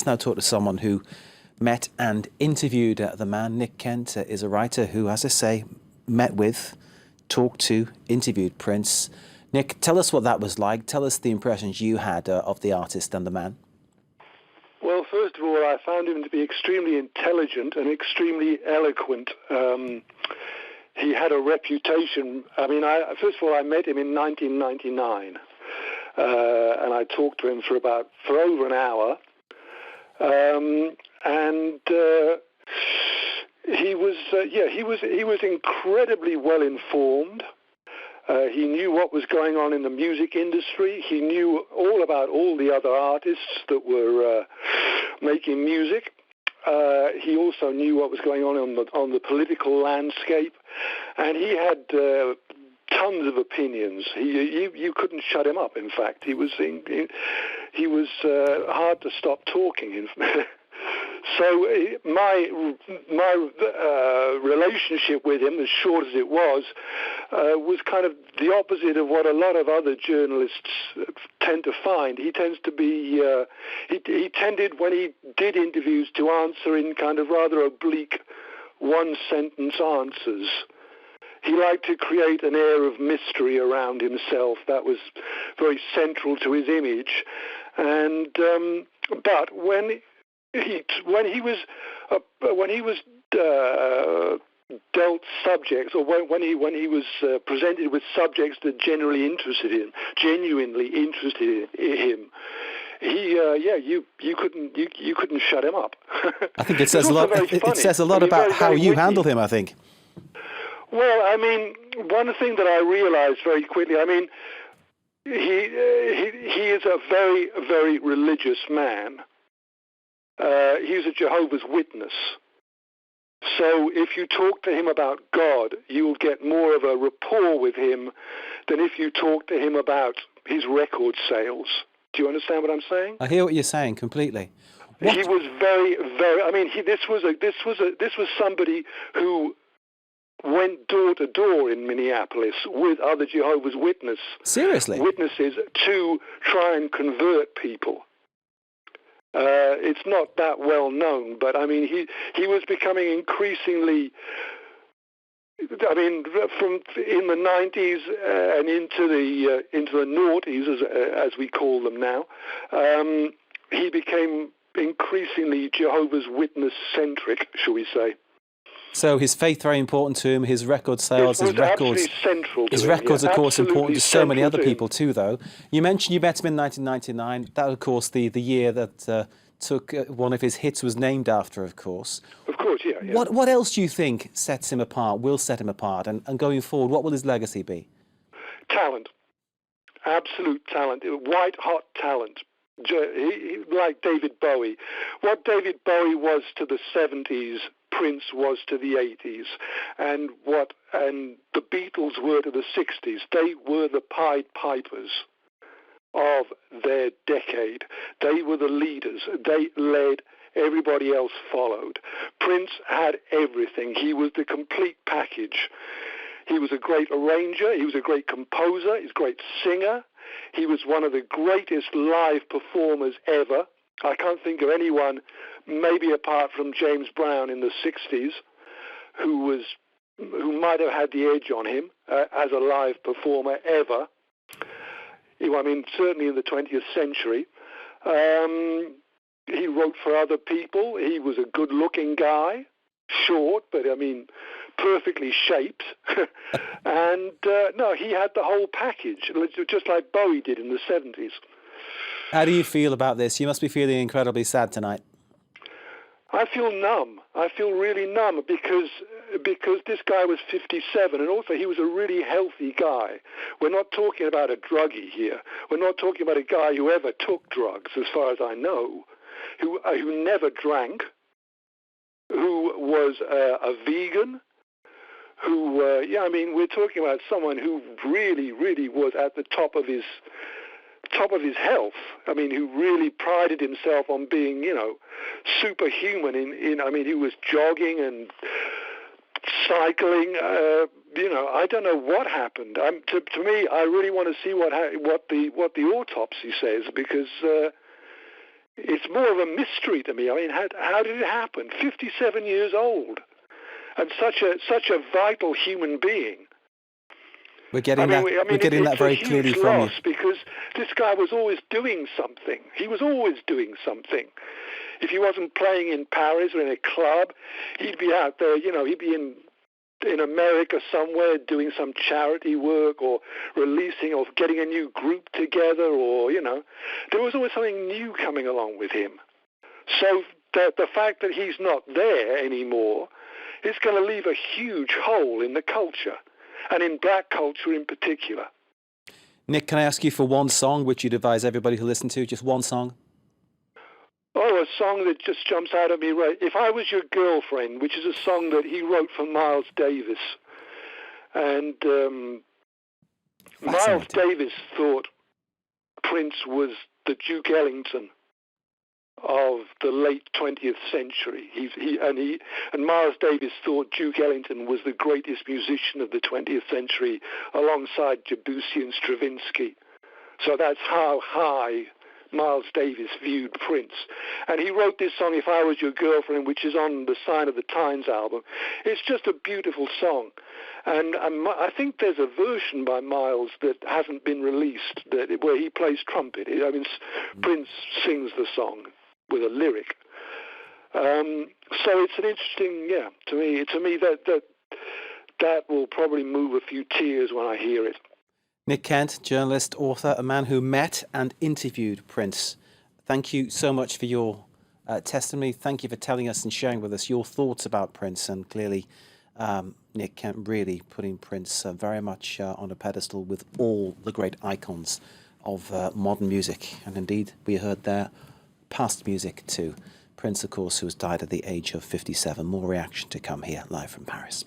Let's now talk to someone who met and interviewed the man. Nick Kent is a writer who, as I say, met with, talked to, interviewed Prince. Nick, tell us what that was like. Tell us the impressions you had of the artist and the man. Well, first of all, I found him to be extremely intelligent and extremely eloquent. He had a reputation. I mean, first of all, I met him in 1999, and I talked to him for over an hour. He was incredibly well informed. He knew what was going on in the music industry. He knew all about all the other artists that were making music. He also knew what was going on the political landscape, and he had tons of opinions. You couldn't shut him up. In fact, he was hard to stop talking. So my relationship with him, as short as it was kind of the opposite of what a lot of other journalists tend to find. He tends to be, he tended, when he did interviews, to answer in kind of rather oblique one-sentence answers. He liked to create an air of mystery around himself. That was very central to his image. And but when he was dealt subjects, or when he was presented with subjects that genuinely interested him, you couldn't shut him up. I think it says a lot. It says a lot about how you handled him, I think. Well, I mean, one thing that I realized very quickly, I mean, he is a very, very religious man. He's a Jehovah's Witness. So if you talk to him about God, you'll get more of a rapport with him than if you talk to him about his record sales. Do you understand what I'm saying? I hear what you're saying completely. What? He was very, very. I mean, this was somebody who went door to door in Minneapolis with other Jehovah's Witnesses to try and convert people. It's not that well known, but I mean, he was becoming increasingly. I mean, from in the 90s and into the noughties, as we call them now, he became increasingly Jehovah's Witness centric, shall we say? So his faith very important to him. His record sales, his records, of course, important to so many other people too. Though you mentioned you met him in 1999. That, of course, the year that took one of his hits was named after, of course. Of course, yeah. What else do you think sets him apart? Will set him apart, and going forward, what will his legacy be? Talent, absolute talent, white hot talent. Like David Bowie. What David Bowie was to the 70s, Prince was to the 80s, and the Beatles were to the 60s. They were the Pied Pipers of their decade. They were the leaders. They led. Everybody else followed. Prince had everything. He was the complete package. He was a great arranger. He was a great composer. He's a great singer. He was one of the greatest live performers ever. I can't think of anyone, maybe apart from James Brown in the 60s, who might have had the edge on him as a live performer ever. I mean, certainly in the 20th century. He wrote for other people. He was a good-looking guy, short, but I mean, perfectly shaped. And no, he had the whole package, just like Bowie did in the 70s. How do you feel about this? You must be feeling incredibly sad tonight. I feel numb. I feel really numb because this guy was 57, and also he was a really healthy guy. We're not talking about a druggie here. We're not talking about a guy who ever took drugs, as far as I know, who never drank, who was a vegan, I mean, we're talking about someone who really, really was at the top of his health. I mean, who really prided himself on being, superhuman. I mean, he was jogging and cycling. I don't know what happened. To me, I really want to see what the autopsy says, because it's more of a mystery to me. I mean, how did it happen? 57 years old, and such a vital human being. We're getting that very clearly from you. Because this guy was always doing something. He was always doing something. If he wasn't playing in Paris or in a club, he'd be out there. He'd be in America somewhere doing some charity work or releasing or getting a new group together, or there was always something new coming along with him. So the fact that he's not there anymore is going to leave a huge hole in the culture, and in black culture in particular. Nick, can I ask you for one song which you'd advise everybody to listen to? Just one song? Oh, a song that just jumps out at me, right? If I Was Your Girlfriend, which is a song that he wrote for Miles Davis. And Miles Davis thought Prince was the Duke Ellington of the late 20th century. And Miles Davis thought Duke Ellington was the greatest musician of the 20th century, alongside Debussy and Stravinsky. So that's how high Miles Davis viewed Prince. And he wrote this song, If I Was Your Girlfriend, which is on the Sign of the Times album. It's just a beautiful song. And I think there's a version by Miles that hasn't been released, where he plays trumpet. Prince sings the song with a lyric. So it's an interesting, to me that will probably move a few tears when I hear it. Nick Kent, journalist, author, a man who met and interviewed Prince. Thank you so much for your testimony. Thank you for telling us and sharing with us your thoughts about Prince. And clearly, Nick Kent really putting Prince very much on a pedestal with all the great icons of modern music. And indeed, we heard there past music too. Prince, of course, who has died at the age of 57. More reaction to come here, live from Paris.